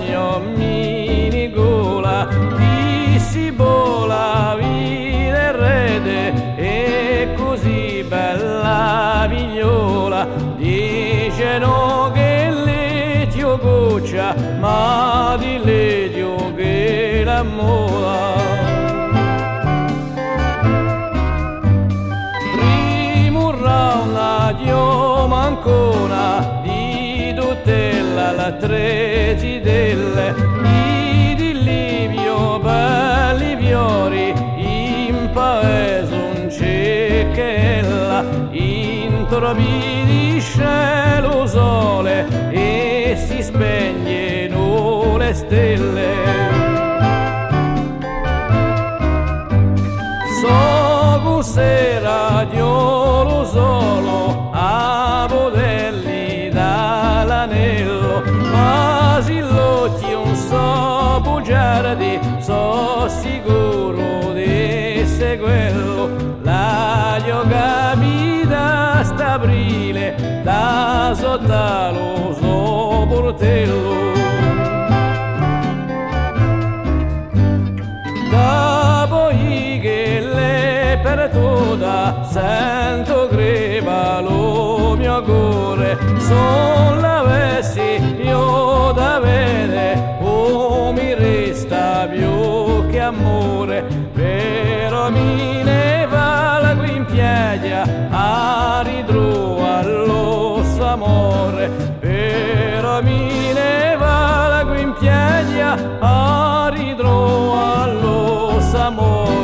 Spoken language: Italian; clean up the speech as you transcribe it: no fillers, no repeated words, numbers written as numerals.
bagno mini gola, di si bola via rete e così bella vigliola, dicono che l'etio goccia, ma di l'etio che la mola. Primo round io mancona di tutela la treci delle di Livio belli fiori in paese un cecchella in trovi di cielo sole e si spegnono le stelle. So sera io lo solo a poterli dall'anello, ma se l'occhio non so bugiardi, so sicuro di essere quello. La yoga vita st'aprile da sotto lo so portello. Sento greva lo mio cuore, son l'avessi io da vedere, o mi resta più che amore, però mi ne va qui in piaglia a ritrovare lo suo amore, però mi ne va qui in piaglia a ritrovare lo suo amore.